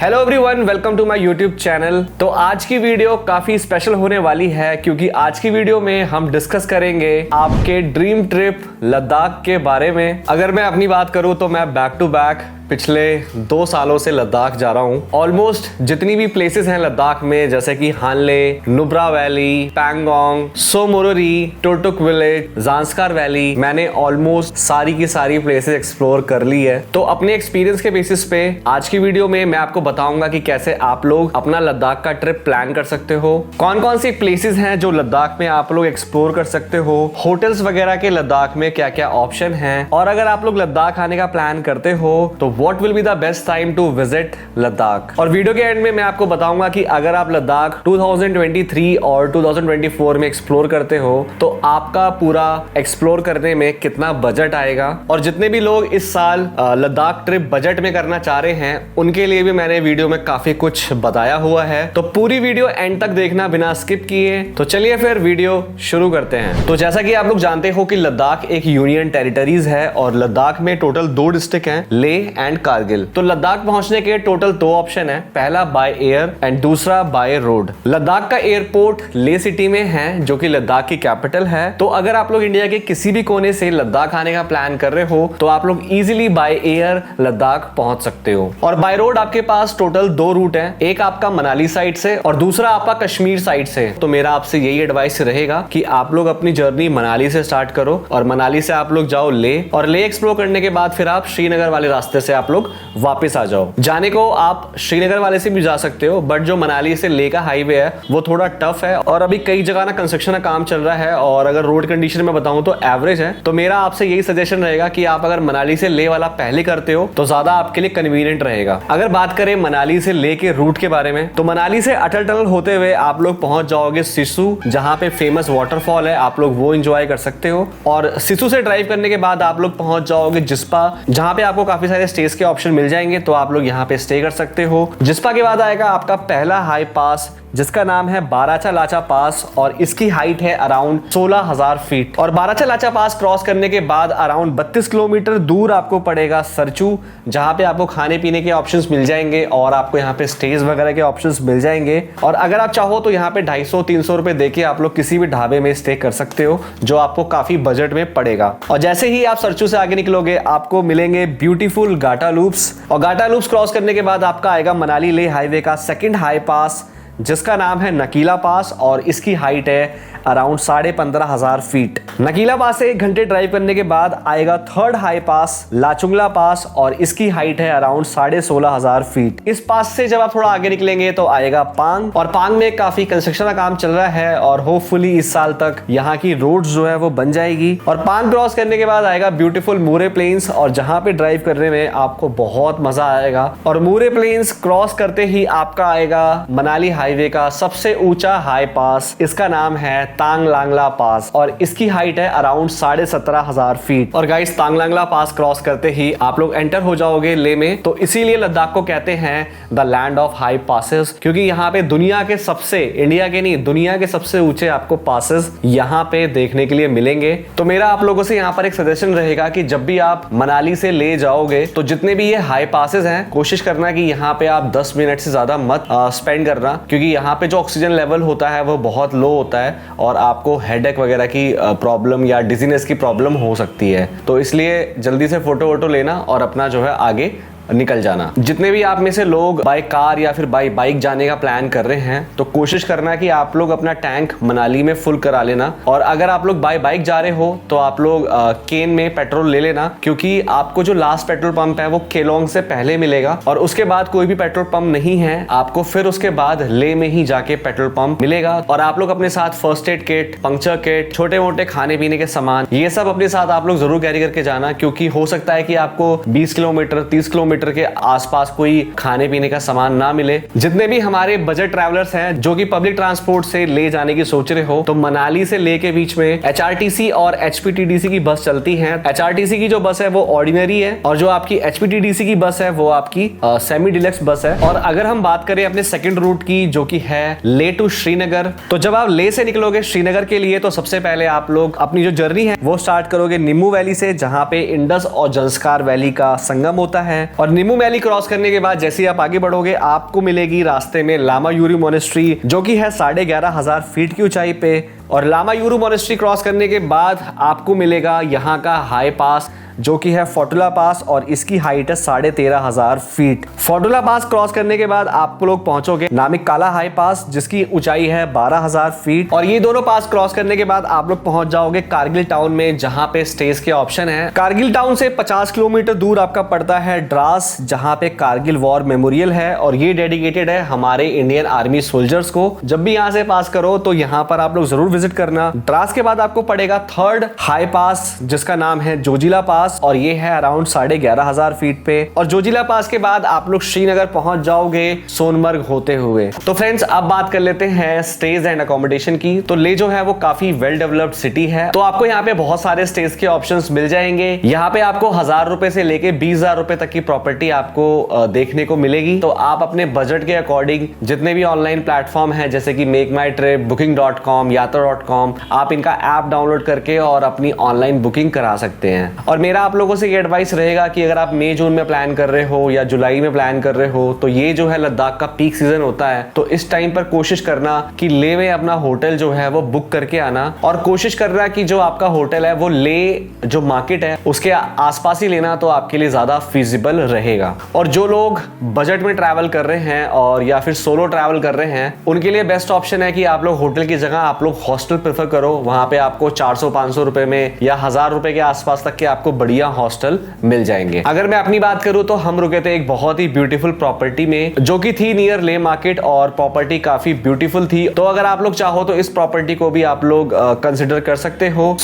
Hello everyone, welcome to my YouTube channel. तो आज की वीडियो काफी स्पेशल होने वाली है क्योंकि आज की वीडियो में हम डिस्कस करेंगे आपके ड्रीम ट्रिप लद्दाख के बारे में। अगर मैं अपनी बात करूं तो मैं बैक टू बैक पिछले 2 सालों से लद्दाख जा रहा हूं। ऑलमोस्ट जितनी भी प्लेसेस हैं लद्दाख में, जैसे कि हानले, नुब्रा वैली, पैंगोंग, सो मोरोरी, टोटुक विलेज, ज़ांस्कार वैली, मैंने ऑलमोस्ट सारी की सारी प्लेसेस एक्सप्लोर कर ली है। तो अपने एक्सपीरियंस के बेसिस पे आज की वीडियो में मैं आपको बताऊंगा कि कैसे आप लोग अपना लद्दाख का ट्रिप प्लान कर सकते हो, कौन कौन सी प्लेसेस हैं जो लद्दाख में आप लोग एक्सप्लोर कर सकते हो, होटल्स वगैरह के लद्दाख में क्या क्या ऑप्शन हैं, और अगर आप लोग लद्दाख आने का प्लान करते हो तो what will be the best time to visit Ladakh. और वीडियो के एंड में मैं आपको बताऊंगा कि अगर आप लद्दाख 2023 और 2024 में एक्सप्लोर करते हो तो आपका पूरा एक्सप्लोर करने में कितना बजट आएगा। और जितने भी लोग इस साल लद्दाख ट्रिप बजट में करना चाह रहे हैं उनके लिए भी मैंने वीडियो में काफी कुछ बताया हुआ है, तो पूरी वीडियो एंड तक देखना बिना स्किप किए। तो चलिए फिर वीडियो शुरू करते हैं। तो जैसा कि आप लोग जानते हो कि लद्दाख एक यूनियन टेरिटरीज है और लद्दाख में टोटल 2 डिस्ट्रिक्ट हैं, लेह एंड कारगिल। तो लद्दाख पहुंचने के टोटल 2 ऑप्शन है, पहला बाय एयर एंड दूसरा बाय रोड। लद्दाख का एयरपोर्ट लेह सिटी में है जो कि लद्दाख की कैपिटल है। तो अगर आप लोग इंडिया के किसी भी कोने से लद्दाख आने का प्लान कर रहे हो तो आप लोग इजीली बाय एयर लद्दाख पहुंच सकते हो। और बाय रोड आपके पास टोटल 2 रूट है, एक आपका मनाली साइड से और दूसरा आपका कश्मीर साइड से। तो मेरा आपसे यही एडवाइस रहेगा कि आप लोग अपनी जर्नी मनाली से स्टार्ट करो और मनाली से आप लोग जाओ लेह, और लेह एक्सप्लोर करने के बाद फिर आप श्रीनगर वाले रास्ते से आप लोग वापस आ जाओ। जाने को आप श्रीनगर वाले से भी जा सकते हो, बट जो मनाली से लेह का हाईवे है वो थोड़ा टफ है और अभी कई जगह ना कंस्ट्रक्शन का काम चल रहा है, और अगर रोड कंडीशन में बताऊं तो एवरेज है। तो मेरा आपसे यही सजेशन रहेगा कि आप अगर मनाली से लेह वाला पहले करते हो तो ज्यादा आपके लिए कन्वीनियंट रहेगा। अगर बात करें मनाली से लेह के रूट के बारे में तो मनाली से अटल टनल होते हुए आप लोग पहुंच जाओगे सिसु, जहां पे फेमस वाटरफॉल है, आप लोग वो एंजॉय कर सकते हो। और सिसु से ड्राइव करने के बाद आप लोग पहुंच जाओगे जिस्पा, जहां पे आपको काफी सारे स्टेज के ऑप्शन मिल जाएंगे, तो आप लोग यहाँ पे स्टे कर सकते हो। जिस्पा के बाद आएगा आपका पहला हाई पास जिसका नाम है बाराचा लाचा पास, और इसकी हाइट है अराउंड 16,000 फीट। और बाराचा लाचा पास क्रॉस करने के बाद अराउंड 32 किलोमीटर दूर आपको पड़ेगा सरचू, जहां पे आपको खाने पीने के ऑप्शंस मिल जाएंगे और आपको यहाँ पे स्टेज वगैरह के ऑप्शंस मिल जाएंगे। और अगर आप चाहो तो यहाँ पे 250-300 रुपए देके आप लोग किसी भी ढाबे में स्टे कर सकते हो, जो आपको काफी बजट में पड़ेगा। और जैसे ही आप सरचू से आगे निकलोगे आपको मिलेंगे ब्यूटीफुल घाटा लूप्स, और घाटा लूप्स क्रॉस करने के बाद आपका आएगा मनाली लेह हाईवे का सेकंड हाई पास जिसका नाम है नकीला पास, और इसकी हाइट है अराउंड 15,500 फीट। नकीला पास से 1 घंटे ड्राइव करने के बाद आएगा थर्ड हाई पास लाचुंगला पास, और इसकी हाइट है अराउंड 16,500 फीट। इस पास से जब आप थोड़ा आगे निकलेंगे तो आएगा पांग, और पांग में काफी कंस्ट्रक्शन का काम चल रहा है और होपफुली इस साल तक यहाँ की रोड्स जो है वो बन जाएगी। और पांग क्रॉस करने के बाद आएगा ब्यूटीफुल मूरे प्लेन्स, और जहाँ पे ड्राइव करने में आपको बहुत मजा आएगा। और मूरे प्लेन्स क्रॉस करते ही आपका आएगा मनाली हाईवे का सबसे ऊंचा हाई पास, इसका नाम है तांग लांगला पास, और इसकी हाइट है अराउंड 17,500 फीट। और गाइस तांग लांगला पास क्रॉस करते ही आप लोग एंटर हो जाओगे लेह में। तो इसीलिए लद्दाख को कहते हैं the land of high passes, क्योंकि यहाँ पे दुनिया के सबसे, इंडिया के नहीं दुनिया के सबसे ऊंचे आपको पासेस यहाँ पे देखने के लिए मिलेंगे। तो मेरा आप लोगों से यहाँ पर एक सजेशन रहेगा कि जब भी आप मनाली से ले जाओगे तो जितने भी ये हाई पासेस हैं कोशिश करना कि यहाँ पे आप 10 मिनट से ज्यादा मत स्पेंड करना, क्योंकि यहाँ पे जो ऑक्सीजन लेवल होता है वो बहुत लो होता है और आपको हेडेक वगैरह की प्रॉब्लम या डिजीनेस की प्रॉब्लम हो सकती है। तो इसलिए जल्दी से फोटो वोटो लेना और अपना जो है आगे निकल जाना। जितने भी आप में से लोग बाय कार या फिर बाय बाइक जाने का प्लान कर रहे हैं तो कोशिश करना कि आप लोग अपना टैंक मनाली में फुल करा लेना। और अगर आप लोग बाय बाइक जा रहे हो तो आप लोग केन में पेट्रोल ले लेना, क्योंकि आपको जो लास्ट पेट्रोल पंप है वो केलोंग से पहले मिलेगा, और उसके बाद कोई भी पेट्रोल पंप नहीं है, आपको फिर उसके बाद लेह में ही जाके पेट्रोल पंप मिलेगा। और आप लोग अपने साथ first aid kit, puncture kit, छोटे मोटे खाने पीने के सामान, ये सब अपने साथ आप लोग जरूर कैरी करके जाना, क्योंकि हो सकता है कि आपको 20 किलोमीटर 30 किलोमीटर के आसपास कोई खाने पीने का सामान ना मिले। जितने भी हमारे बजट ट्रैवलर्स हैं जो कि पब्लिक ट्रांसपोर्ट से ले जाने की सोच रहे हो, तो मनाली से ले के बीच में HRTC और HPTDC की बस चलती है। HRTC की जो बस है वो ऑर्डिनरी है, और जो आपकी HPTDC की बस है वो आपकी सेमी डिलक्स बस है। और अगर हम बात करें अपने सेकंड रूट की जो कि है लेह टू श्रीनगर, तो जब आप लेह से निकलोगे श्रीनगर के लिए तो सबसे पहले आप लोग अपनी जो जर्नी है वो स्टार्ट करोगे निम्मू वैली से, जहां पे इंडस और ज़ांस्कार वैली का संगम होता है। और निमू वैली क्रॉस करने के बाद जैसे ही आप आगे बढ़ोगे आपको मिलेगी रास्ते में लामा यूरी मोनेस्ट्री, जो कि है 11,500 फीट की ऊंचाई पे। और लामा यूरू मोनेस्ट्री क्रॉस करने के बाद आपको मिलेगा यहाँ का हाई पास, जो कि है फोटुला पास, और इसकी हाइट है 13,500 फीट। फोटुला पास क्रॉस करने के बाद आप लोग पहुंचोगे नामिक काला हाई पास, जिसकी ऊंचाई है 12,000 फीट। और ये दोनों पास क्रॉस करने के बाद आप लोग पहुंच जाओगे कारगिल टाउन में, जहां पे स्टेज के ऑप्शन है। कारगिल टाउन से 50 किलोमीटर दूर आपका पड़ता है द्रास, जहां पे कारगिल वॉर मेमोरियल है, और ये डेडिकेटेड है हमारे इंडियन आर्मी सोल्जर्स को। जब भी यहाँ से पास करो तो यहाँ पर आप लोग जरूर विजिट करना। द्रास के बाद आपको पड़ेगा थर्ड हाई पास, जिसका नाम है जोजिला पास, और ये है अराउंड 11,500 फीट पे। और जोजिला पास के बाद आप लोग श्रीनगर पहुंच जाओगे सोनमर्ग होते हुए। तो फ्रेंड्स, अब बात कर लेते हैं स्टेज एंड अकोमोडेशन की। तो ले जो है वो काफी वेल डेवलप्ड सिटी है, तो आपको यहाँ पे बहुत सारे स्टेज के ऑप्शंस मिल जाएंगे। यहाँ पे आपको 1,000 रुपए से लेके 20,000 रुपए तक की प्रॉपर्टी आपको देखने को मिलेगी। तो आप अपने बजट के अकॉर्डिंग जितने भी ऑनलाइन प्लेटफॉर्म है, जैसे कि मेक माई ट्रिप, booking.com, yatra.com, आप इनका ऐप डाउनलोड करके और अपनी ऑनलाइन बुकिंग करा सकते हैं। और मेरा आप लोगों से ये एडवाइस रहेगा कि अगर आप मई जून में प्लान कर रहे हो या जुलाई में प्लान कर रहे हो, तो ये जो है लद्दाख का पीक सीजन होता है, तो इस टाइम पर कोशिश करना कि ले में अपना होटल जो है वो बुक करके आना, और कोशिश करना कि जो आपका होटल है वो ले जो मार्केट है उसके आसपास ही लेना, तो आपके लिए ज्यादा फिजिबल रहेगा। और जो लोग बजट में ट्रैवल कर रहे हैं और या फिर सोलो ट्रैवल कर रहे हैं, उनके लिए बेस्ट ऑप्शन है कि आप लोग होटल की जगह आप लोग हॉस्टल प्रेफर करो। वहां पे आपको 400-500 रुपए में या 1,000 रुपए के आसपास तक के आपको बढ़िया हॉस्टल मिल जाएंगे। अगर मैं अपनी बात करूं तो हम रुके थे एक बहुत ही ब्यूटीफुल प्रॉपर्टी में, जो कि थी नियर ले मार्केट, और प्रॉपर्टी काफी ब्यूटीफुल थी। तो अगर आप लोग चाहो तो इस प्रॉपर्टी को भी आप लोग कंसिडर कर सकते हो।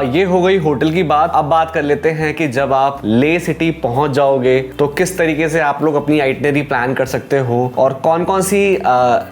ये हो गई होटल की बात। अब बात कर लेते हैं कि जब आप ले सिटी पहुंच जाओगे तो किस तरीके से आप लोग अपनी आइटनरी प्लान कर सकते हो, और कौन कौन सी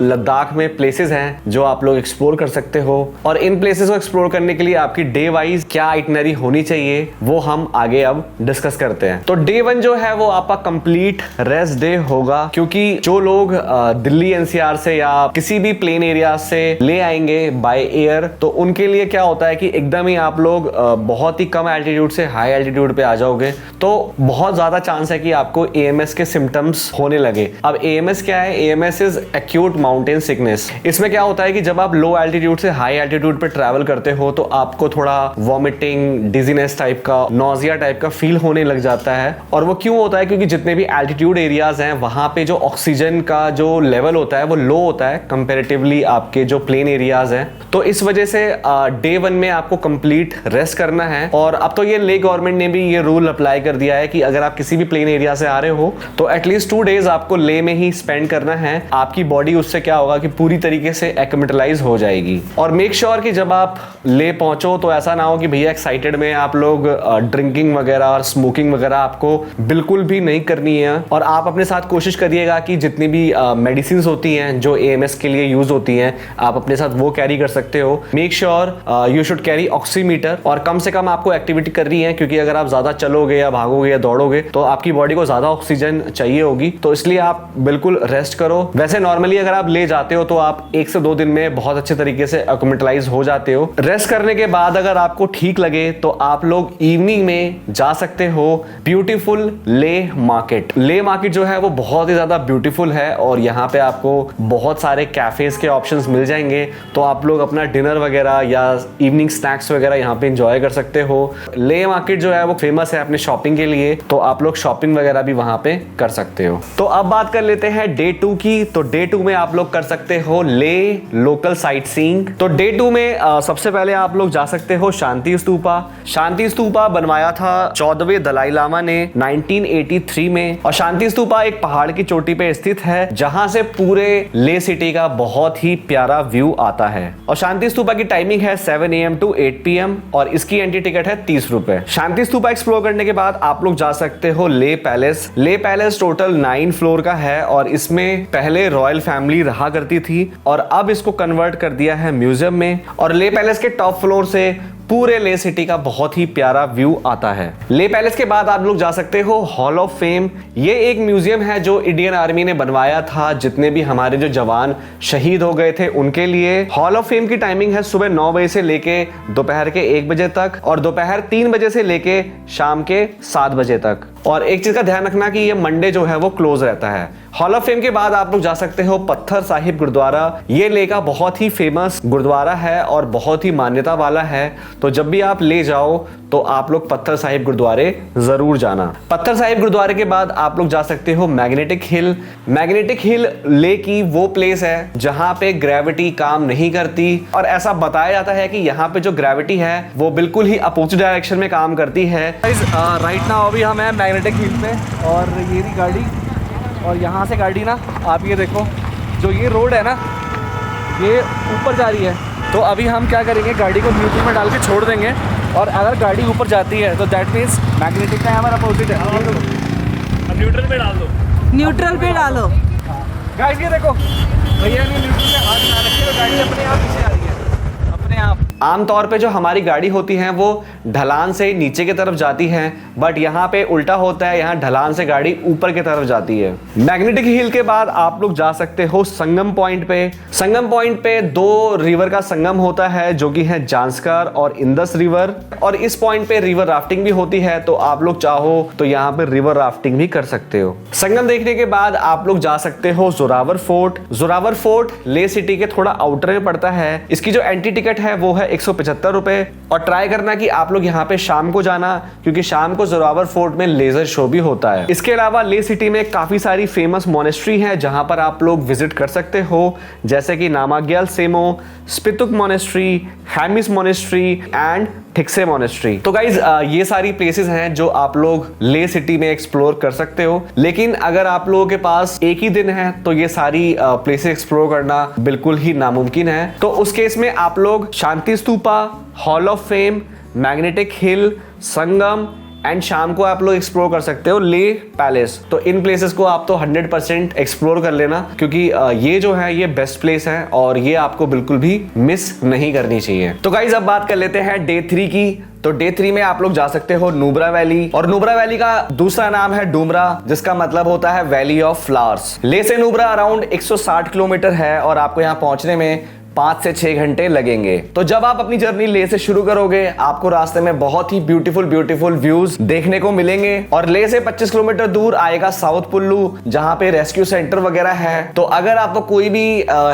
लद्दाख में प्लेसेस हैं जो आप लोग एक्सप्लोर कर सकते हो, और इन प्लेसेस को एक्सप्लोर करने के लिए आपकी डे वाइज क्या आइटनरी होनी चाहिए, वो हम आगे अब डिस्कस करते हैं। तो डे 1 जो है वो आपका कंप्लीट रेस्ट डे होगा, क्योंकि जो लोग दिल्ली एनसीआर से या किसी भी प्लेन एरिया से ले आएंगे बाय एयर, तो उनके लिए क्या होता है कि एकदम ही आप लोग बहुत ही कम एल्टीट्यूड से हाई एल्टीट्यूड पे आ जाओगे, तो बहुत ज्यादा चांस है कि आपको एएमएस के सिम्टम्स होने लगे। अब एएमएस क्या है? AMS is acute mountain sickness. इसमें क्या होता है कि जब आप लो एल्टीट्यूड से हाई एल्टीट्यूड पे ट्रैवल करते हो तो आपको थोड़ा वॉमिटिंग, डिजीनेस टाइप का, नोजिया टाइप का फील होने लग जाता है। और वो क्यों होता है? क्योंकि जितने भी एल्टीट्यूड एरियाज हैं वहां पे जो ऑक्सीजन का जो लेवल होता है वो लो होता है कंपैरेटिवली आपके जो प्लेन एरियाज हैं। तो इस वजह से डे 1 में आपको कंप्लीट रेस्ट करना है। और अब तो ये ले गवर्नमेंट ने भी ये रूल अप्लाई कर दिया है कि अगर आप किसी भी प्लेन एरिया से आ रहे हो तो एटलीस्ट 2 डेज आपको ले में ही स्पेंड करना है। आपकी बॉडी उससे क्या होगा कि पूरी तरीके से एक्लिमेटाइज हो जाएगी। और मेक श्योर कि जब आप ले पहुंचो तो ऐसा ना हो कि भैया एक्साइटेड में आप लोग ड्रिंकिंग वगैरह और स्मोकिंग वगैरह आपको बिल्कुल भी नहीं करनी है। और आप अपने साथ कोशिश करिएगा कि जितनी भी मेडिसिन होती हैं जो एएमएस के लिए यूज होती हैं आप अपने साथ वो कैरी कर सकते हो। Make sure you should carry oximeter, और कम से कम आपको एक्टिविटी करनी है, क्योंकि अगर आप ज्यादा चलोगे या भागोगे या दौड़ोगे तो आपकी बॉडी को ज्यादा ऑक्सीजन चाहिए होगी, तो इसलिए आप बिल्कुल रेस्ट करो। वैसे नॉर्मली अगर आप ले जाते हो तो आप 1 से 2 दिन में बहुत अच्छे तरीके से एक्लिमेटाइज हो जाते हो। रेस्ट करने के बाद अगर आपको ठीक लगे तो आप लोग इवनिंग में जा सकते हो ब्यूटीफुल ले मार्केट। ले मार्केट जो है वो बहुत ही ज्यादा ब्यूटीफुल है, और यहाँ पे आपको बहुत सारे कैफेज के ऑप्शंस मिल जाएंगे, तो आप लोग अपना डिनर वगैरह या इवनिंग स्नैक्स वगैरह यहाँ पे एंजॉय कर सकते हो। ले मार्केट जो है वो फेमस है अपने शॉपिंग के लिए, तो आप लोग शॉपिंग वगैरह भी वहां पे कर सकते हो। तो अब बात कर लेते हैं डे 2 की। तो डे 2 में आप लोग कर सकते हो ले लोकल साइट सीइंग। तो डे 2 में सबसे पहले आप लोग जा सकते हो शांति स्तूपा। शांति स्तूपा बनवाया था 14वें दलाई लामा ने 1983 में, और शांति स्तूपा एक पहाड़ की चोटी पे स्थित है जहां से पूरे ले सिटी का बहुत ही प्यारा व्यू आता है। और शांति स्तूपा की टाइमिंग है 7 AM to 8 PM, और इसकी एंट्री टिकट है 30 रुपए। शांति स्तूपा एक्सप्लोर करने के बाद आप लोग जा सकते हो ले पैलेस। ले पैलेस टोटल 9 फ्लोर का है, और इसमें पहले रॉयल फैमिली रहा करती थी और अब इसको कन्वर्ट कर दिया है म्यूजियम में। और ले पैलेस के टॉप फ्लोर से पूरे ले सिटी का बहुत ही प्यारा व्यू आता है। ले पैलेस के बाद आप लोग जा सकते हो हॉल ऑफ फेम। ये एक म्यूजियम है जो इंडियन आर्मी ने बनवाया था, जितने भी हमारे जो जवान शहीद हो गए थे उनके लिए। हॉल ऑफ फेम की टाइमिंग है सुबह 9 बजे से लेके दोपहर के 1 बजे तक, और दोपहर 3 बजे से लेके शाम के 7 बजे तक। और एक चीज का ध्यान रखना कि ये मंडे जो है वो क्लोज रहता है। हॉल ऑफ फेम के बाद आप लोग जा सकते हो पत्थर साहिब गुरुद्वारा। ये लेह का बहुत ही फेमस गुरुद्वारा है और बहुत ही मान्यता वाला है, तो जब भी आप ले जाओ तो आप लोग पत्थर साहिब गुरुद्वारे जरूर जाना। पत्थर साहिब गुरुद्वारे के बाद आप लोग जा सकते हो magnetic hill. Magnetic hill Leh की वो प्लेस है जहां पे ग्रेविटी काम नहीं करती, और ऐसा बताया जाता है कि यहाँ पे जो ग्रेविटी है वो बिल्कुल ही अपोजिट डायरेक्शन में काम करती है। राइट नाउ अभी हम हैं मैग्नेटिक हिल पे, और ये रही गाड़ी, और यहाँ से गाड़ी ना आप ये देखो, जो ये रोड है ना ये ऊपर जा रही है। तो अभी हम क्या करेंगे, गाड़ी को न्यूट्रल में डाल के छोड़ देंगे, और अगर गाड़ी ऊपर जाती है तो दैट मीन्स मैग्नेटिक का हमारा अपोजिट है। अब न्यूट्रल पे डाल दो, न्यूट्रल पे डालो। गाइस ये देखो भैया ने न्यूट्रल पे हाथ ना रखे तो गाड़ी अपने आप पीछे आ रही है, अपने आप। आमतौर पे जो हमारी गाड़ी होती है वो ढलान से नीचे की तरफ जाती है, बट यहाँ पे उल्टा होता है, यहाँ ढलान से गाड़ी ऊपर की तरफ जाती है। मैग्नेटिक हिल के बाद आप लोग जा सकते हो संगम पॉइंट पे। संगम पॉइंट पे दो रिवर का संगम होता है जो कि है जांस्कर और इंदस रिवर, और इस पॉइंट पे रिवर राफ्टिंग भी होती है, तो आप लोग चाहो तो यहाँ पे रिवर राफ्टिंग भी कर सकते हो। संगम देखने के बाद आप लोग जा सकते हो Zorawar fort. Zorawar fort Leh city के थोड़ा आउटर में पड़ता है। इसकी जो एंट्री टिकट है वो है 175 रुपए, और ट्राई करना कि आप लोग यहाँ पे शाम को जाना, क्योंकि शाम को जोरावर फोर्ट में लेजर शो भी होता है। इसके अलावा लेह सिटी में काफी सारी फेमस मोनेस्ट्री है जहां पर आप लोग विजिट कर सकते हो, जैसे कि Namgyal Tsemo, Spituk monastery, Hemis monastery and Thiksey monastery. तो गाइज ये सारी प्लेसेस हैं जो आप लोग लेह सिटी में एक्सप्लोर कर सकते हो, लेकिन अगर आप लोगों के पास एक ही दिन है तो ये सारी प्लेसेस एक्सप्लोर करना बिल्कुल ही नामुमकिन है। तो उस केस में आप लोग Shanti Stupa, hall of fame, magnetic hill, Sangam and शाम को आप लोग एक्सप्लोर कर सकते हो लेह पैलेस। तो इन प्लेसेस को आप तो 100% एक्सप्लोर कर लेना, क्योंकि ये जो है ये बेस्ट प्लेस है और ये आपको बिल्कुल भी मिस नहीं करनी चाहिए। तो गाइज अब बात कर लेते हैं डे 3 की। तो डे 3 में आप लोग जा सकते हो नुब्रा वैली, और नुब्रा वैली का दूसरा नाम है डूमरा, जिसका मतलब होता है वैली ऑफ फ्लावर्स। लेह से नुब्रा अराउंड 160 किलोमीटर है और आपको यहाँ पहुंचने में 5 से 6 घंटे लगेंगे। तो जब आप अपनी जर्नी लेह से शुरू करोगे आपको रास्ते में बहुत ही ब्यूटीफुल व्यूज देखने को मिलेंगे, और लेह से 25 किलोमीटर दूर आएगा साउथ पुल्लू, जहां पे रेस्क्यू सेंटर वगैरह है। तो अगर आपको कोई भी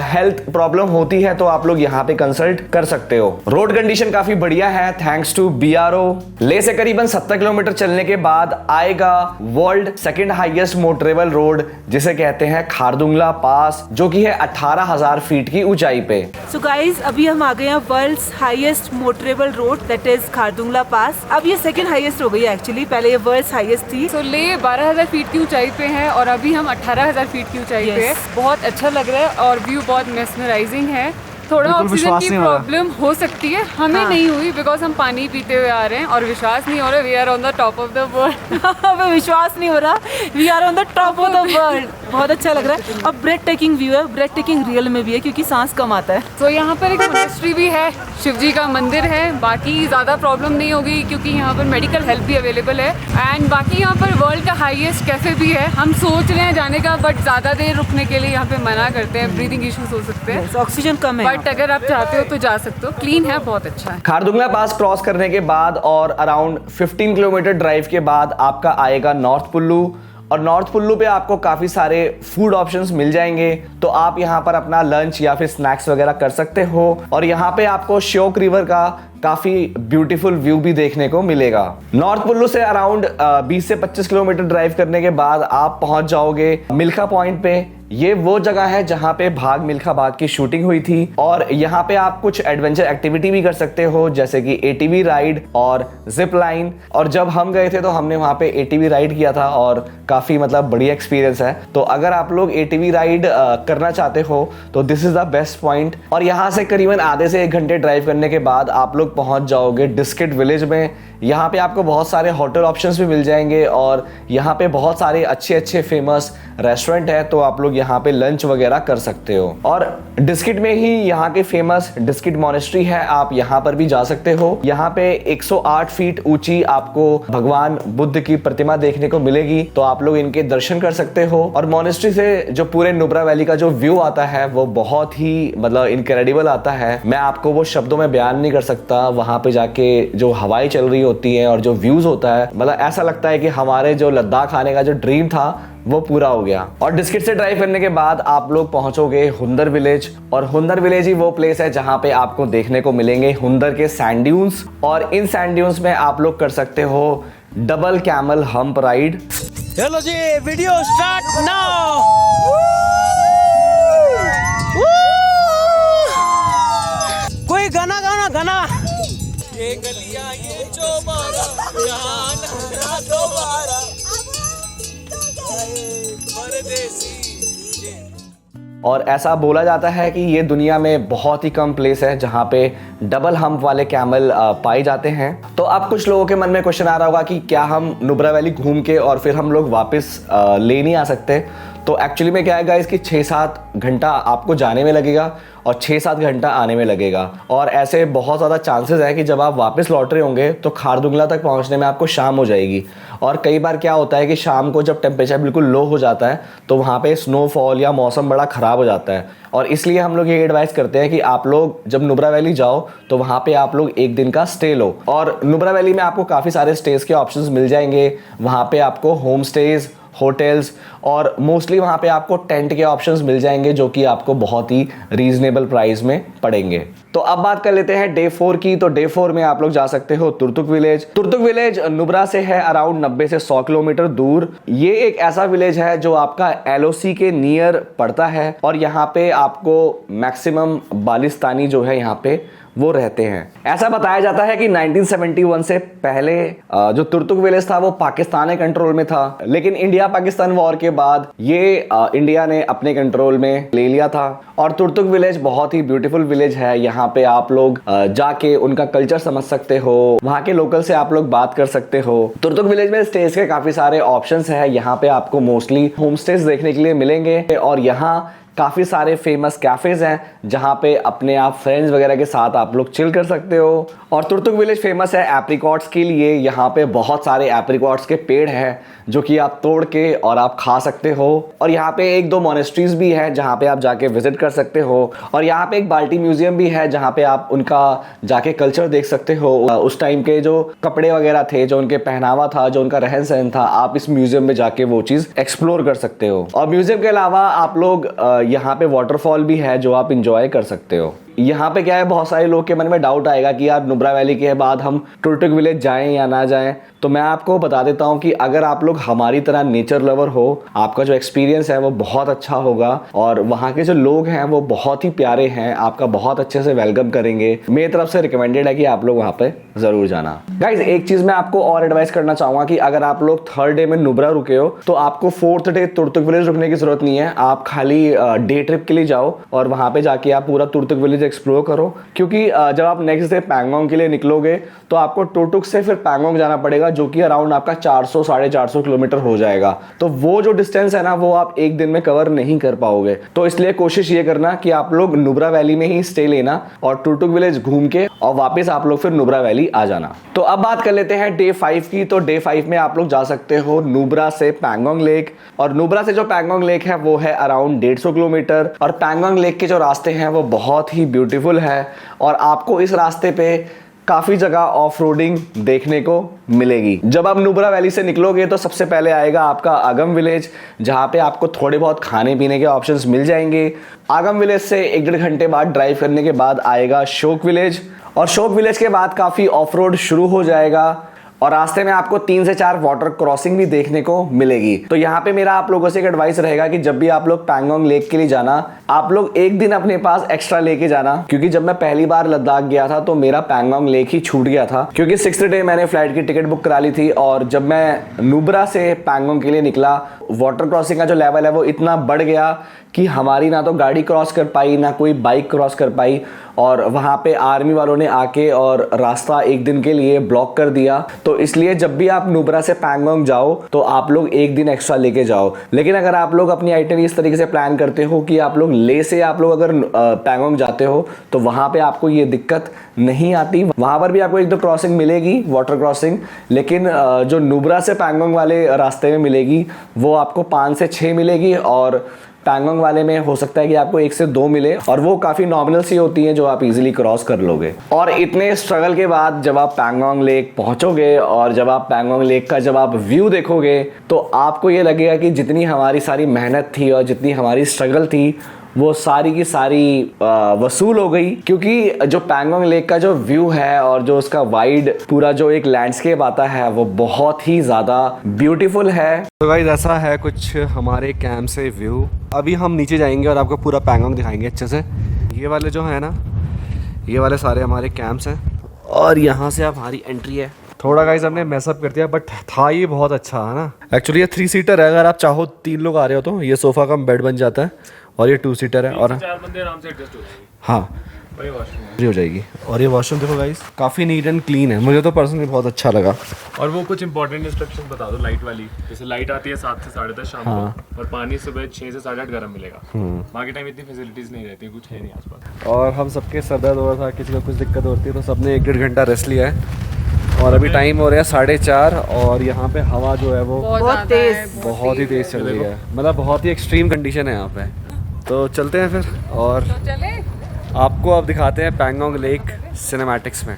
हेल्थ प्रॉब्लम होती है तो आप लोग यहाँ पे कंसल्ट कर सकते हो। रोड कंडीशन काफी बढ़िया है थैंक्स टू BRO। लेह से करीबन 70 किलोमीटर चलने के बाद आएगा world second highest motorable road, जिसे कहते हैं खारदुंगला पास, जो कि है 18,000 फीट की ऊंचाई पे। सो गाइज अभी हम आ गए हैं world's highest motorable road, that is Khardungla pass. अब ये सेकंड हाईएस्ट हो गई है एक्चुअली, पहले ये वर्ल्ड्स हाईएस्ट थी। सो लेह 12,000 फीट की ऊंचाई पे है और अभी हम 18,000 फीट की ऊंचाई पे है। बहुत अच्छा लग रहा है और व्यू बहुत मेस्मराइजिंग है। थोड़ा ऑक्सीजन की प्रॉब्लम हो सकती है, हमें नहीं हुई बिकॉज हम पानी पीते हुए आ रहे हैं और विश्वास नहीं हो रहा we are on the top of the world. हमें विश्वास नहीं हो रहा we are on the top of the world. बहुत अच्छा लग रहा है, और ब्रेड टेकिंग व्यू है, ब्रेड टेकिंग रियल में भी है क्योंकि सांस कम आता है। तो यहाँ पर एक मोनेस्ट्री भी है, शिव जी का मंदिर है, बाकी ज़्यादा प्रॉब्लम नहीं होगी क्योंकि यहाँ पर मेडिकल हेल्प भी अवेलेबल है। एंड बाकी यहाँ पर वर्ल्ड का हाईएस्ट कैफे भी है। हम सोच रहे हैं जाने का, बट ज़्यादा देर रुकने के लिए यहाँ पे मना करते हैं, ब्रीदिंग इश्यूज हो सकते हैं, ऑक्सीजन कम है, बट अगर आप चाहते हो तो जा सकते हो। क्लीन है, बहुत अच्छा है। खारदुंगला पास क्रॉस करने के बाद और अराउंड 15 किलोमीटर ड्राइव के बाद आपका आएगा नॉर्थ पुल्लू, और नॉर्थ पुल्लू पे आपको काफी सारे फूड ऑप्शंस मिल जाएंगे, तो आप यहाँ पर अपना लंच या फिर स्नैक्स वगैरह कर सकते हो। और यहाँ पे आपको श्योक रिवर का काफी ब्यूटीफुल व्यू भी देखने को मिलेगा। नॉर्थ पुल्लू से अराउंड 20 से 25 किलोमीटर ड्राइव करने के बाद आप पहुंच जाओगे मिल्खा पॉइंट पे। ये वो जगह है जहां पे भाग मिल्खा भाग की शूटिंग हुई थी, और यहाँ पे आप कुछ एडवेंचर एक्टिविटी भी कर सकते हो, जैसे कि ATV राइड और जिप लाइन। और जब हम गए थे तो हमने वहां पे ATV राइड किया था और काफी मतलब बढ़िया एक्सपीरियंस है। तो अगर आप लोग ATV राइड करना चाहते हो तो this is the best point. और यहाँ से करीबन आधे से 1 घंटे ड्राइव करने के बाद आप लोग पहुंच जाओगे डिस्किट विलेज में। यहाँ पे आपको बहुत सारे होटल ऑप्शंस भी मिल जाएंगे, और यहाँ पे बहुत सारे अच्छे फेमस रेस्टोरेंट है, तो आप लोग यहाँ पे लंच वगैरह कर सकते हो। और डिस्किट में ही यहाँ के फेमस डिस्किट मोनेस्ट्री है, आप यहाँ पर भी जा सकते हो। यहाँ पे 108 फीट ऊंची आपको भगवान बुद्ध की प्रतिमा देखने को मिलेगी, तो आप लोग इनके दर्शन कर सकते हो। और मोनेस्ट्री से जो पूरे नुब्रा वैली का जो व्यू आता है वो बहुत ही मतलब इनक्रेडिबल आता है। मैं आपको वो शब्दों में बयान नहीं कर सकता। होगा, वहाँ पे जाके जो हवाएं चल रही होती हैं और जो व्यूज़ होता है, मतलब ऐसा लगता है कि हमारे जो लद्दाख आने का जो ड्रीम था वो पूरा हो गया। और डिस्किट से ड्राइव करने के बाद आप लोग पहुंचोगे हुंदर विलेज, और हुंदर विलेज ही वो प्लेस है जहां पे आपको देखने को मिलेंगे हुंदर के सैंड ड्यून्स, और इन सैंड ड्यून्स में आप लोग कर सकते हो डबल कैमल हम्प राइड। चलो जी, वीडियो स्टार्ट नाउ। कोई गाना गाना गाना। ये गलियां ये चौबारा यहाँ ना दोबारा परदेसी। और ऐसा बोला जाता है कि ये दुनिया में बहुत ही कम प्लेस है जहाँ पे डबल हम्प वाले कैमल पाए जाते हैं। तो अब कुछ लोगों के मन में क्वेश्चन आ रहा होगा कि क्या हम नुब्रा वैली घूम के और फिर हम लोग वापस ले नहीं आ सकते? तो एक्चुअली में क्या है गाइस कि 6-7 घंटा आपको जाने में लगेगा और 6-7 घंटा आने में लगेगा, और ऐसे बहुत ज़्यादा चांसेस है कि जब आप वापस लौट रहे होंगे तो खारदुंगला तक पहुंचने में आपको शाम हो जाएगी। और कई बार क्या होता है कि शाम को जब टेम्परेचर बिल्कुल लो हो जाता है तो वहाँ पे स्नोफॉल या मौसम बड़ा ख़राब हो जाता है, और इसलिए हम लोग ये एडवाइस करते हैं कि आप लोग जब नुब्रा वैली जाओ तो वहाँ पे आप लोग एक दिन का स्टे लो। और नुब्रा वैली में आपको काफ़ी सारे स्टेज के ऑप्शंस मिल जाएंगे। वहाँ पे आपको होम स्टेज, होटल्स और मोस्टली वहाँ पे आपको टेंट के ऑप्शंस मिल जाएंगे जो कि आपको बहुत ही रीजनेबल प्राइस में पड़ेंगे। तो अब बात कर लेते हैं डे 4 की। तो डे 4 में आप लोग जा सकते हो तुर्तुक विलेज। तुर्तुक विलेज नुब्रा से है अराउंड 90 से 100 किलोमीटर दूर। ये एक ऐसा विलेज है जो आपका LOC के नियर पड़ता है, और यहाँ पे आपको मैक्सिमम बालिस्तानी जो है यहाँ पे वो रहते हैं। ऐसा बताया जाता है कि 1971 से पहले जो तुर्तुक विलेज था वो पाकिस्तान के कंट्रोल में था, लेकिन इंडिया पाकिस्तान वॉर के बाद ये इंडिया ने अपने कंट्रोल में ले लिया था। और तुर्तुक विलेज बहुत ही ब्यूटीफुल विलेज है। यहाँ पे आप लोग जाके उनका कल्चर समझ सकते हो, वहाँ के लोकल से आप लोग बात कर सकते हो। तुर्तुक विलेज में स्टेज के काफी सारे ऑप्शंस है। यहाँ पे आपको मोस्टली होम स्टेज देखने के लिए मिलेंगे, और यहाँ काफ़ी सारे फेमस कैफ़ेज हैं जहाँ पे अपने आप फ्रेंड्स वगैरह के साथ आप लोग चिल कर सकते हो। और तुर्तुक विलेज फेमस है एप्रिकॉट्स के लिए। यहाँ पे बहुत सारे एप्रिकॉट्स के पेड़ हैं जो कि आप तोड़ के और आप खा सकते हो। और यहाँ पे 1-2 मोनेस्ट्रीज भी है जहाँ पे आप जाके विजिट कर सकते हो। और यहाँ पे एक बाल्टी म्यूजियम भी है जहाँ पे आप उनका जाके कल्चर देख सकते हो। उस टाइम के जो कपड़े वगैरह थे, जो उनके पहनावा था, जो उनका रहन सहन था, आप इस म्यूजियम में जाके वो चीज़ एक्सप्लोर कर सकते हो। और म्यूजियम के अलावा आप लोग यहाँ पे वाटरफॉल भी है जो आप इंजॉय कर सकते हो। यहाँ पे क्या है, बहुत सारे लोग के मन में डाउट आएगा कि यार नुब्रा वैली के बाद हम तुर्तुक विलेज जाएं या ना जाएं। तो मैं आपको बता देता हूँ कि अगर आप लोग हमारी तरह नेचर लवर हो, आपका जो एक्सपीरियंस है वो बहुत अच्छा होगा, और वहाँ के जो लोग हैं वो बहुत ही प्यारे हैं, आपका बहुत अच्छे से वेलकम करेंगे। मेरी तरफ से रिकमेंडेड है कि आप लोग वहाँ पे जरूर जाना। गाइज एक चीज मैं आपको और एडवाइस करना चाहूंगा कि अगर आप लोग 3rd डे में नुब्रा रुके हो तो आपको 4th डे तुर्तुक विलेज रुकने की जरूरत नहीं है। आप खाली डे ट्रिप के लिए जाओ और वहाँ पे जाके आप पूरा तुर्तुक विलेज एक्सप्लोर करो, क्योंकि जब आप नेक्स्ट डे पैंगोंग के लिए निकलोगे तो आपको टुरटुक से फिर पैंगोंग जाना पड़ेगा, जो कि अराउंड आपका 400-450 किलोमीटर हो जाएगा। तो वो जो डिस्टेंस है ना वो आप एक दिन में कवर नहीं कर पाओगे। तो इसलिए कोशिश ये करना कि आप लोग नुब्रा वैली में ही स्टे लेना और टुरटुक विलेज घूम के और वापस आप लोग फिर नुब्रा वैली आ जाना। तो अब बात कर लेते हैं डे 5 की। तो डे 5 में आप लोग जा सकते हो नुब्रा से पैंगोंग लेक, और नुब्रा से जो पैंगोंग लेक है वो है अराउंड 150 किलोमीटर। और पैंगोंग लेक के जो रास्ते हैं वो बहुत ही ब्यूटीफुल है, और आपको इस रास्ते पे काफी जगह ऑफ रोडिंग देखने को मिलेगी। जब आप नुब्रा वैली से निकलोगे तो सबसे पहले आएगा आपका आगम विलेज, जहां पे आपको थोड़े बहुत खाने पीने के ऑप्शंस मिल जाएंगे। आगम विलेज से 1-1.5 घंटे बाद ड्राइव करने के बाद आएगा शोक विलेज, और शोक विलेज के बाद काफी ऑफ रोड शुरू हो जाएगा, और रास्ते में आपको 3 से 4 वाटर क्रॉसिंग भी देखने को मिलेगी। तो यहाँ पे मेरा आप लोगों से एक एडवाइस रहेगा कि जब भी आप लोग पैंगोंग लेक के लिए जाना, आप लोग एक दिन अपने पास एक्स्ट्रा लेके जाना, क्योंकि जब मैं पहली बार लद्दाख गया था तो मेरा पैंगोंग लेक ही छूट गया था, क्योंकि 6th डे मैंने फ्लाइट की टिकट बुक करा ली थी। और जब मैं नुब्रा से पैंगोंग के लिए निकला, वाटर क्रॉसिंग का जो लेवल है वो इतना बढ़ गया कि हमारी ना तो गाड़ी क्रॉस कर पाई, ना कोई बाइक क्रॉस कर पाई, और वहाँ पे आर्मी वालों ने आके और रास्ता एक दिन के लिए ब्लॉक कर दिया। तो इसलिए जब भी आप नुब्रा से पैंगोंग जाओ तो आप लोग एक दिन एक्स्ट्रा लेके जाओ। लेकिन अगर आप लोग अपनी आइटनरी इस तरीके से प्लान करते हो कि आप लोग ले से आप लोग अगर पैंगोंग जाते हो तो वहाँ पे आपको ये दिक्कत नहीं आती। वहाँ पर भी आपको 1-2 क्रॉसिंग मिलेगी, वाटर क्रॉसिंग, लेकिन जो नुब्रा से पैंगोंग वाले रास्ते में मिलेगी वो आपको 5 से 6 मिलेगी, और पैंगोंग वाले में हो सकता है कि आपको 1 से 2 मिले और वो काफी नॉमिनल सी होती हैं जो आप इजीली क्रॉस कर लोगे। और इतने स्ट्रगल के बाद जब आप पैंगोंग लेक पहुंचोगे और जब आप पैंगोंग लेक का जब आप व्यू देखोगे तो आपको ये लगेगा कि जितनी हमारी सारी मेहनत थी और जितनी हमारी स्ट्रगल थी वो सारी की सारी वसूल हो गई, क्योंकि जो पैंगोंग लेक का जो व्यू है और जो उसका वाइड पूरा जो एक लैंडस्केप आता है वो बहुत ही ज़्यादा ब्यूटीफुल है। तो गाइस ऐसा है कुछ हमारे कैंप से व्यू। अभी हम नीचे जाएंगे और आपको पूरा पैंगोंग दिखाएंगे अच्छे से। ये वाले जो है ना, ये वाले सारे हमारे कैंप्स हैं और यहाँ से आप हमारी एंट्री है। थोड़ा गाइस हमने मैसअप कर दिया बट था ये बहुत अच्छा है ना। एक्चुअली ये 3 सीटर है, अगर आप चाहो 3 लोग आ रहे हो तो ये सोफ़ा कम बेड बन जाता है और ये 2 सीटर है और 4 बंदे आराम से एडजस्ट हो जाएंगे। हाँ हो जाएगी। और ये वॉशरूम देखो गाइस काफ़ी नीट एंड क्लीन है, मुझे तो पर्सनली बहुत अच्छा लगा। और वो कुछ इंपॉर्टेंट इंस्ट्रक्शन बता दो लाइट वाली, जैसे लाइट आती है 7 से 10:30 शाम को और पानी सुबह 6 से 8:30 गर्म मिलेगा। बाकी टाइम इतनी फैसिलिटीज नहीं रहती, कुछ है नहीं आसपास। और हम सबके सर दर्द हो रहा था, किसी को कुछ दिक्कत होती है तो सबने 1-1.5 घंटा रेस्ट लिया है। और अभी टाइम हो रहा है 4:30 और यहाँ पे हवा जो है वो बहुत तेज, बहुत ही तेज चल रही है, मतलब बहुत ही एक्सट्रीम कंडीशन है यहाँ पे। तो चलते हैं फिर और आपको अब दिखाते हैं पैंगोंग लेक सिनेमैटिक्स में।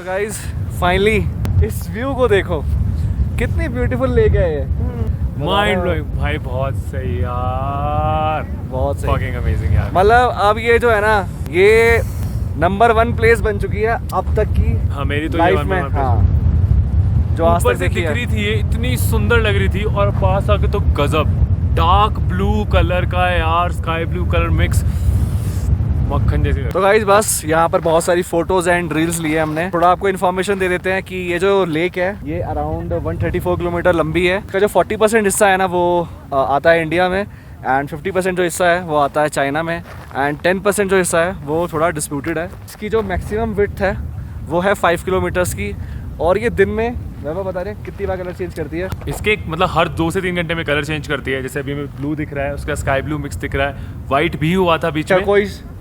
गाइस फाइनली इस व्यू को देखो, कितनी ब्यूटीफुल लेक है ये। माइंड ब्लोइंग भाई, बहुत सही यार, बहुत सही, फकिंग अमेजिंग यार। मतलब अब ये जो है ना ये नंबर 1 प्लेस बन चुकी है अब तक की। हाँ मेरी तो लाइफ में। हाँ जो आज ऊपर तक से देखी दिख है। रही थी ये, इतनी सुंदर लग रही थी और पास आके तो गजब डार्क ब्लू कलर का है यार, स्काई ब्लू कलर मिक्स, मक्खन जैसी। तो गाइस बस यहाँ पर बहुत सारी फोटोज एंड रील्स लिए हमने। थोड़ा आपको इन्फॉर्मेशन दे देते हैं कि ये जो लेक है ये अराउंड 134 किलोमीटर लंबी है। इसका जो 40% हिस्सा है ना वो आता है इंडिया में एंड 50% जो हिस्सा है वो आता है चाइना में एंड 10% जो हिस्सा है वो थोड़ा डिस्प्यूटेड है। इसकी जो मैक्सिमम विड्थ है वो है 5 किलोमीटर्स की और ये दिन में वैभव बता रहे कितनी बार कलर चेंज करती है। इसके मतलब हर 2 से 3 घंटे में कलर चेंज करती है। जैसे अभी हमें ब्लू दिख रहा है, उसका स्काई ब्लू मिक्स दिख रहा है, व्हाइट भी हुआ था बीच में,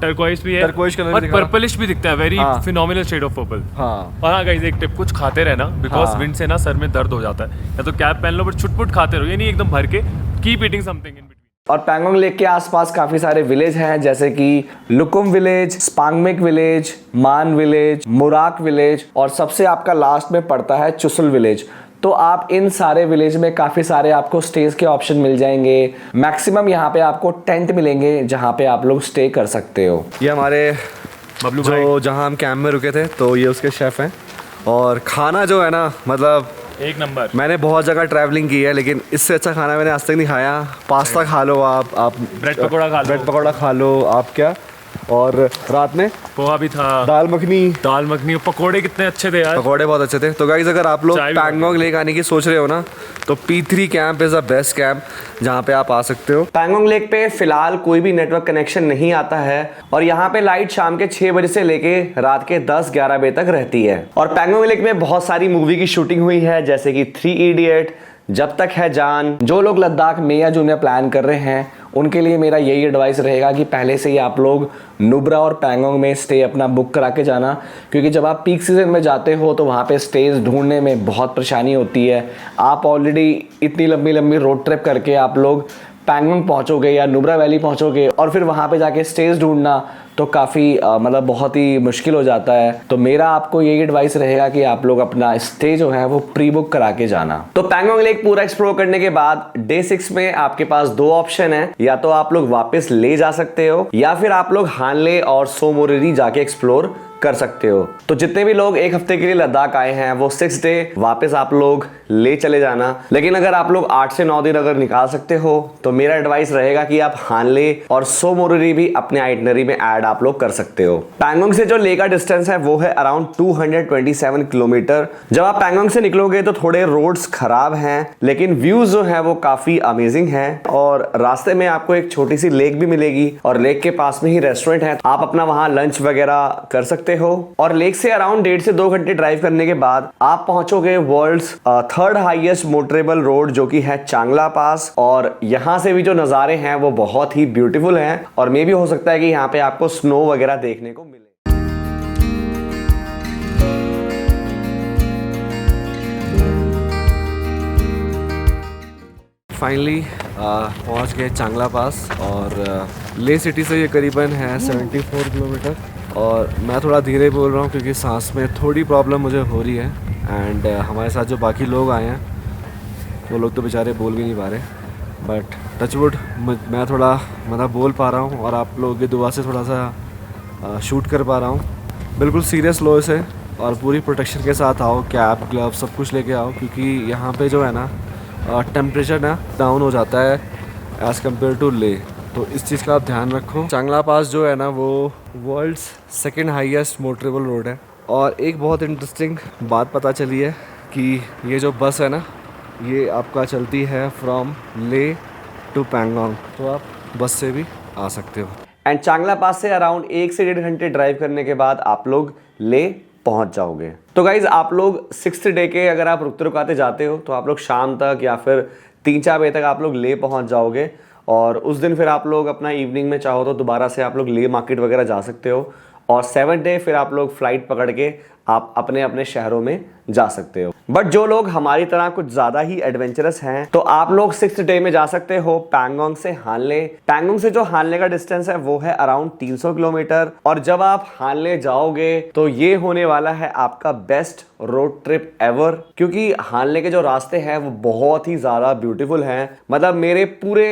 टर्कोइज भी है, टर्कोइज कलर और पर्पलिश भी दिखता है, वेरी हाँ। Phenomenal shade of purple. हाँ और हाँ गाइस एक टिप, कुछ खाते रहना बिकॉज विंड से ना सर में दर्द हो जाता है, या तो कैप पहन लो बट छुटपुट खाते रहो, ये नहीं एकदम भर के, keep eating something in between. और पैंगोंग लेक के आसपास काफी सारे विलेज हैं जैसे कि लुकुम विलेज, स्पांगमेक विलेज, मान विलेज, मुराक विलेज और सबसे आपका लास्ट में पड़ता है चुसुल विलेज। तो आप इन सारे विलेज में काफ़ी सारे आपको स्टेज के ऑप्शन मिल जाएंगे। मैक्सिमम यहाँ पे आपको टेंट मिलेंगे जहाँ पे आप लोग स्टे कर सकते हो। ये हमारे बबलू जो भाई जहाँ हम कैंप में रुके थे तो ये उसके शेफ़ हैं और खाना जो है ना मतलब एक नंबर। मैंने बहुत जगह ट्रैवलिंग की है लेकिन इससे अच्छा खाना मैंने आज तक नहीं खाया। पास्ता खा लो आप ब्रेड पकौड़ा खा लो, ब्रेड पकौड़ा खा लो आप क्या, और रात में पोहा भी था, दाल मखनी और पकोड़े कितने अच्छे थे यार, पकौड़े बहुत अच्छे थे। तो गाइस अगर आप लोग चाय भी पैंगोंग लेक आने की सोच रहे हो ना तो P3 camp is the best camp जहाँ पे आप आ सकते हो। पैंगोंग लेक पे फिलहाल कोई भी नेटवर्क कनेक्शन नहीं आता है और यहाँ पे लाइट शाम के 6 बजे से लेके रात के 10-11 बजे तक रहती है। और पैंगोंग लेक में बहुत सारी मूवी की शूटिंग हुई है जैसे कि 3 इडियट, जब तक है जान। जो लोग लद्दाख में या जून में प्लान कर रहे हैं उनके लिए मेरा यही एडवाइस रहेगा कि पहले से ही आप लोग नुब्रा और पैंगोंग में स्टे अपना बुक करा के जाना, क्योंकि जब आप पीक सीजन में जाते हो तो वहाँ पे स्टेज ढूंढने में बहुत परेशानी होती है। आप ऑलरेडी इतनी लंबी लंबी रोड ट्रिप करके आप लोग पैंगोंग पहुँचोगे या नुब्रा वैली पहुँचोगे और फिर वहाँ पे जाके स्टेज ढूंढना तो काफ़ी मतलब बहुत ही मुश्किल हो जाता है। तो मेरा आपको यही एडवाइस रहेगा कि आप लोग अपना स्टे जो है वो प्री बुक करा के जाना। तो पैंगोंग लेक पूरा एक्सप्लोर करने के बाद डे 6 में आपके पास 2 ऑप्शन है, या तो आप लोग वापस ले जा सकते हो या फिर आप लोग हानले और सो मोरिरी जाके एक्सप्लोर कर सकते हो। तो जितने भी लोग एक हफ्ते के लिए लद्दाख आए हैं वो 6 डे वापस आप लोग ले चले जाना। लेकिन अगर आप लोग 8 से 9 दिन अगर निकाल सकते हो तो मेरा एडवाइस रहेगा कि आप हानले और सो मोरिरी भी अपने आइटनरी में ऐड आप लोग कर सकते हो। पैंगोंग से जो ले का डिस्टेंस है वो है अराउंड 227 किलोमीटर। जब आप पैंगोंग से निकलोगे तो थोड़े रोड्स खराब हैं, लेकिन व्यूज जो है वो काफी अमेजिंग है। और रास्ते में आपको एक छोटी सी लेक भी मिलेगी और लेक के पास में ही रेस्टोरेंट है, आप अपना वहां लंच वगैरह कर सकते हो। और लेक से अराउंड 1.5 से 2 घंटे ड्राइव करने के बाद आप पहुंचोगे world's 3rd highest motorable road जो कि है चांगला पास। और यहां से भी जो नजारे हैं वो बहुत ही ब्यूटीफुल हैं और मे भी हो सकता है कि यहाँ पे आपको स्नो वगैरह देखने को मिले। फाइनली पहुंच गए चांगला पास और ले सिटी से ये करीबन है 74 किलोमीटर। और मैं थोड़ा धीरे बोल रहा हूँ क्योंकि सांस में थोड़ी प्रॉब्लम मुझे हो रही है। एंड हमारे साथ जो बाकी लोग आए हैं वो लोग तो बेचारे बोल भी नहीं पा रहे, बट टचवुड मैं थोड़ा मतलब बोल पा रहा हूँ और आप लोगों की दुआ से थोड़ा सा शूट कर पा रहा हूँ। बिल्कुल सीरियस लो से और पूरी प्रोटेक्शन के साथ आओ, कैप ग्लव सब कुछ लेके आओ, क्योंकि यहाँ पे जो है ना टेम्परेचर ना डाउन हो जाता है एज़ कम्पेयर टू ले। तो इस चीज़ का आप ध्यान रखो। चांगला पास जो है ना वो world's 2nd highest motorable road है। और एक बहुत इंटरेस्टिंग बात पता चली है कि ये जो बस है ना ये आपका चलती है फ्रॉम ले टू पैंगोंग, तो आप बस से भी आ सकते हो। एंड चांगला पास से अराउंड 1 से 1.5 घंटे ड्राइव करने के बाद आप लोग ले पहुंच जाओगे। तो गाइज आप लोग 6th डे के अगर आप रुकते रुकाते जाते हो तो आप लोग शाम तक या फिर 3-4 बजे तक आप लोग ले पहुंच जाओगे। और उस दिन फिर आप लोग अपना इवनिंग में चाहो तो दोबारा से आप लोग ले मार्केट वगैरह जा सकते हो। और 7th डे फिर आप लोग फ्लाइट पकड़ के आप अपने अपने शहरों में जा सकते हो। बट जो लोग हमारी तरह कुछ ज्यादा ही एडवेंचरस हैं तो आप लोग 6th डे में जा सकते हो पैंगोंग से हानले। पैंगोंग से जो हानले का डिस्टेंस है वो है अराउंड 300 किलोमीटर। और जब आप हानले जाओगे तो ये होने वाला है आपका बेस्ट रोड ट्रिप एवर, क्योंकि हानले के जो रास्ते हैं वो बहुत ही ज्यादा ब्यूटीफुल हैं। मतलब मेरे पूरे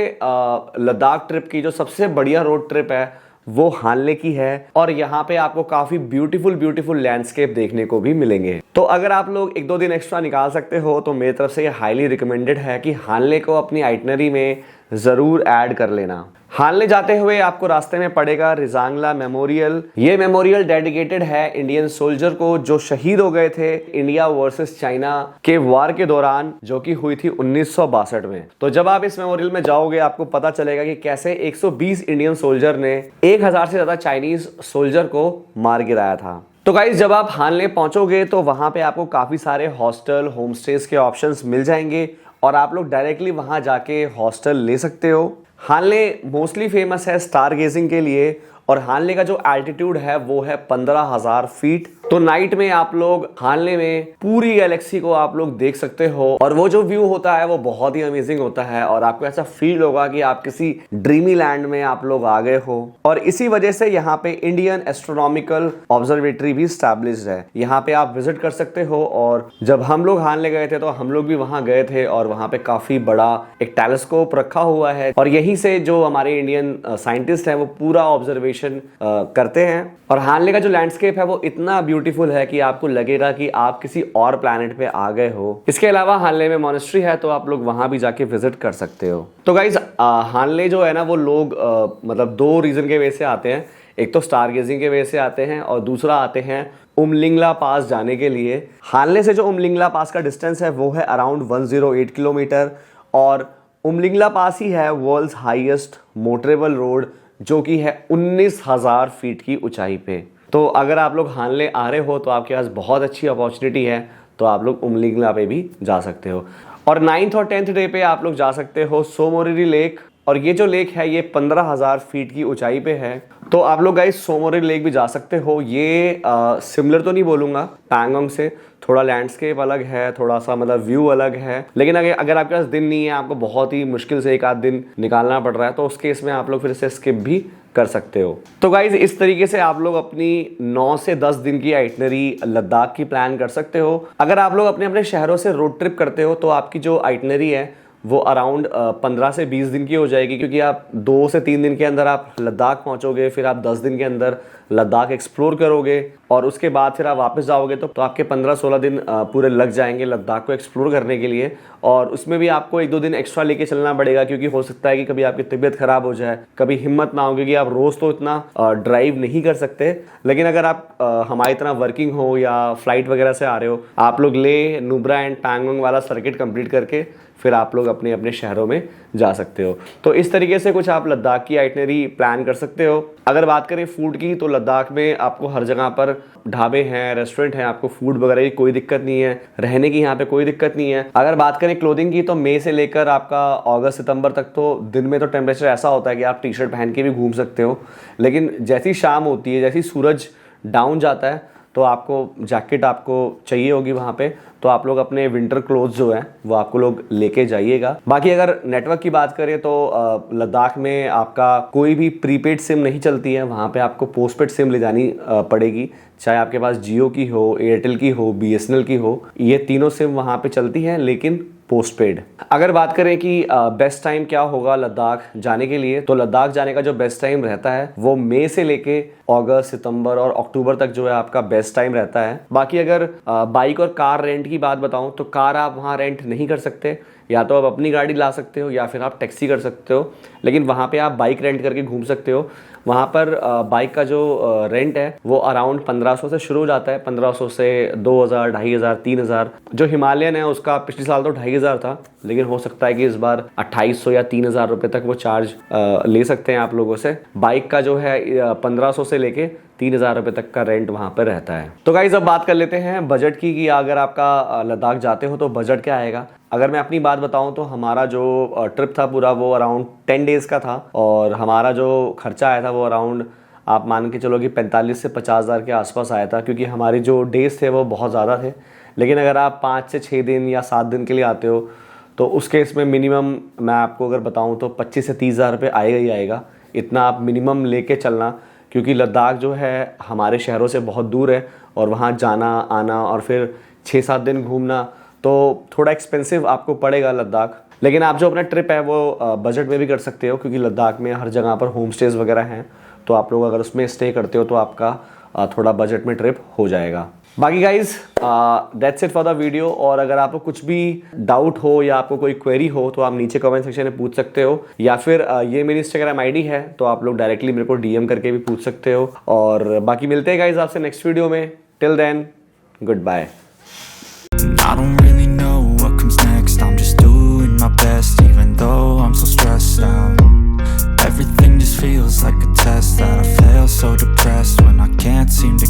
लद्दाख ट्रिप की जो सबसे बढ़िया रोड ट्रिप है वो हानले की है। और यहाँ पे आपको काफी ब्यूटीफुल लैंडस्केप देखने को भी मिलेंगे। तो अगर आप लोग 1-2 दिन एक्स्ट्रा निकाल सकते हो तो मेरी तरफ से ये हाईली रिकमेंडेड है कि हानले को अपनी आइटनरी में जरूर ऐड कर लेना। हानले जाते हुए आपको रास्ते में पड़ेगा रिजांगला मेमोरियल। ये मेमोरियल डेडिकेटेड है इंडियन सोल्जर को जो शहीद हो गए थे इंडिया वर्सेस चाइना के वार के दौरान, जो कि हुई थी 1962 में। तो जब आप इस मेमोरियल में जाओगे आपको पता चलेगा कि कैसे 120 इंडियन सोल्जर ने 1000 से ज्यादा चाइनीज सोल्जर को मार गिराया था। तो गाइस जब आप हानले पहुंचोगे तो वहां पे आपको काफी सारे हॉस्टल होम स्टेज के ऑप्शंस मिल जाएंगे और आप लोग डायरेक्टली वहां जाके हॉस्टल ले सकते हो। हानले मोस्टली फेमस है स्टार गेजिंग के लिए और हानले का जो एल्टीट्यूड है वो है 15,000 फीट। तो नाइट में आप लोग हानले में पूरी गैलेक्सी को आप लोग देख सकते हो और वो जो व्यू होता है वो बहुत ही अमेजिंग होता है और आपको ऐसा फील होगा कि आप किसी ड्रीमी लैंड में आप लोग आ गए हो। और इसी वजह से यहाँ पे इंडियन एस्ट्रोनॉमिकल ऑब्जर्वेटरी भी स्टैब्लिश्ड है, यहाँ पे आप विजिट कर सकते हो। और जब हम लोग हानले गए थे तो हम लोग भी वहां गए थे और वहां पे काफी बड़ा एक टेलीस्कोप रखा हुआ है और यहीं से जो हमारे इंडियन साइंटिस्ट हैं वो पूरा ऑब्जर्वेशन करते हैं। और हानले का जो लैंडस्केप है वो इतना ब्यूटीफुल है कि आपको लगेगा कि आप किसी और प्लैनेट पे आ गए हो। इसके अलावा हानले में मॉनेस्ट्री है तो आप लोग वहां भी जाके विजिट कर सकते हो। तो गाइस हानले जो है ना वो लोग मतलब 2 रीजन के वजह से आते हैं। एक तो स्टार गेजिंग के वजह से आते हैं और दूसरा आते हैं उमलिंगला पास जाने के लिए। हानले से जो उमलिंगला पास का डिस्टेंस है वो है अराउंड 108 किलोमीटर और उमलिंगला पास ही है वर्ल्ड्स हाईएस्ट मोटरेबल रोड जो कि है 19,000 फीट की ऊंचाई पे। तो अगर आप लोग हानले आ रहे हो तो आपके पास बहुत अच्छी अपॉर्चुनिटी है, तो आप लोग उमलिंगला पे भी जा सकते हो। और 9th और 10th डे पे आप लोग जा सकते हो सो मोरिरी लेक और ये जो लेक है ये 15,000 फीट की ऊंचाई पे है। तो आप लोग गाइस सो मोरिरी लेक भी जा सकते हो। ये सिमिलर तो नहीं बोलूंगा पैंगोंग से, थोड़ा लैंडस्केप अलग है, थोड़ा सा मतलब व्यू अलग है, लेकिन अगर आपके पास दिन नहीं है, आपको बहुत ही मुश्किल से 1 आध दिन निकालना पड़ रहा है तो उस केस में आप लोग फिर से स्किप भी कर सकते हो। तो गाइज इस तरीके से आप लोग अपनी 9 से 10 दिन की आइटनरी लद्दाख की प्लान कर सकते हो। अगर आप लोग अपने अपने शहरों से रोड ट्रिप करते हो तो आपकी जो आइटनरी है वो अराउंड 15 से 20 दिन की हो जाएगी, क्योंकि आप 2 से 3 दिन के अंदर आप लद्दाख पहुंचोगे, फिर आप 10 दिन के अंदर लद्दाख एक्सप्लोर करोगे और उसके बाद फिर आप वापस जाओगे तो आपके 15-16 दिन पूरे लग जाएंगे लद्दाख को एक्सप्लोर करने के लिए। और उसमें भी आपको 1-2 दिन एक्स्ट्रा लेके चलना पड़ेगा, क्योंकि हो सकता है कि कभी आपकी तबीयत खराब हो जाए, कभी हिम्मत ना हो, क्योंकि आप रोज़ तो इतना ड्राइव नहीं कर सकते। लेकिन अगर आप हमारी तरह वर्किंग हो या फ्लाइट वगैरह से आ रहे हो, आप लोग ले नुब्रा एंड पैंगोंग वाला सर्किट कंप्लीट करके फिर आप लोग अपने अपने शहरों में जा सकते हो। तो इस तरीके से कुछ आप लद्दाख की आइटनरी प्लान कर सकते हो। अगर बात करें फूड की, तो लद्दाख में आपको हर जगह पर ढाबे हैं, रेस्टोरेंट हैं, आपको फूड वगैरह की कोई दिक्कत नहीं है, रहने की यहाँ पे कोई दिक्कत नहीं है। अगर बात करें क्लोथिंग की, तो मई से लेकर आपका अगस्त सितंबर तक तो दिन में तो टेम्परेचर ऐसा होता है कि आप टी शर्ट पहन के भी घूम सकते हो, लेकिन जैसी शाम होती है, जैसी सूरज डाउन जाता है, तो आपको जैकेट आपको चाहिए होगी वहाँ पे, तो आप लोग अपने विंटर क्लोथ्स जो हैं वो आपको लोग लेके जाइएगा। बाकी अगर नेटवर्क की बात करें तो लद्दाख में आपका कोई भी प्रीपेड सिम नहीं चलती है, वहाँ पे आपको पोस्टपेड सिम ले जानी पड़ेगी, चाहे आपके पास जियो की हो, एयरटेल की हो, BSNL की हो, ये तीनों सिम वहाँ पे चलती हैं, लेकिन पोस्टपेड। अगर बात करें कि बेस्ट टाइम क्या होगा लद्दाख जाने के लिए, तो लद्दाख जाने का जो बेस्ट टाइम रहता है वो मई से लेके अगस्त, सितंबर और अक्टूबर तक जो है आपका बेस्ट टाइम रहता है। बाकी अगर बाइक और कार रेंट की बात बताऊं, तो कार आप वहाँ रेंट नहीं कर सकते, या तो आप अपनी गाड़ी ला सकते हो या फिर आप टैक्सी कर सकते हो, लेकिन वहाँ पे आप बाइक रेंट करके घूम सकते हो। वहाँ पर बाइक का जो रेंट है वो अराउंड 1500 से शुरू हो जाता है, 1500 से 2000, 2500, 3000। जो हिमालयन है उसका पिछले साल तो 2500 था, लेकिन हो सकता है कि इस बार 2800 या 3000 रुपये तक वो चार्ज ले सकते हैं आप लोगों से। बाइक का जो है 1500 से लेके 3000 रुपये तक का रेंट वहाँ पर रहता है। तो गाइस अब बात कर लेते हैं बजट की, कि अगर आपका लद्दाख जाते हो तो बजट क्या आएगा। अगर मैं अपनी बात बताऊं तो हमारा जो ट्रिप था पूरा वो अराउंड 10 डेज़ का था, और हमारा जो खर्चा आया था वो अराउंड आप मान के चलो कि 45 से 50 हज़ार के आसपास आया था, क्योंकि हमारे जो डेज़ थे वो बहुत ज़्यादा थे। लेकिन अगर आप 5 से 6 दिन या 7 दिन के लिए आते हो तो उस केस में मिनिमम मैं आपको अगर बताऊं तो 25 से 30 हज़ार रुपये आएगा ही आएगा। इतना आप मिनिमम लेके चलना, क्योंकि लद्दाख जो है हमारे शहरों से बहुत दूर है, और वहाँ जाना आना और फिर 6-7 दिन घूमना तो थोड़ा एक्सपेंसिव आपको पड़ेगा लद्दाख। लेकिन आप जो अपना ट्रिप है वो बजट में भी कर सकते हो, क्योंकि लद्दाख में हर जगह पर होम स्टेज वगैरह हैं, तो आप लोग अगर उसमें स्टे करते हो तो आपका थोड़ा बजट में ट्रिप हो जाएगा। बाकी guys that's it for the video. और अगर आपको कुछ भी डाउट हो या आपको कोई क्वेरी हो तो आप नीचे कमेंट सेक्शन में पूछ सकते हो, या फिर ये मेरी इंस्टाग्राम ID है, तो आप लोग डायरेक्टली मेरे को DM करके भी पूछ सकते हो। और बाकी मिलते हैं गाइज आपसे नेक्स्ट वीडियो में। Till then good bye. I don't really know what comes next. I'm just doing my best, even though I'm so stressed out. Everything just feels like a test that I fail, so depressed when I can't seem to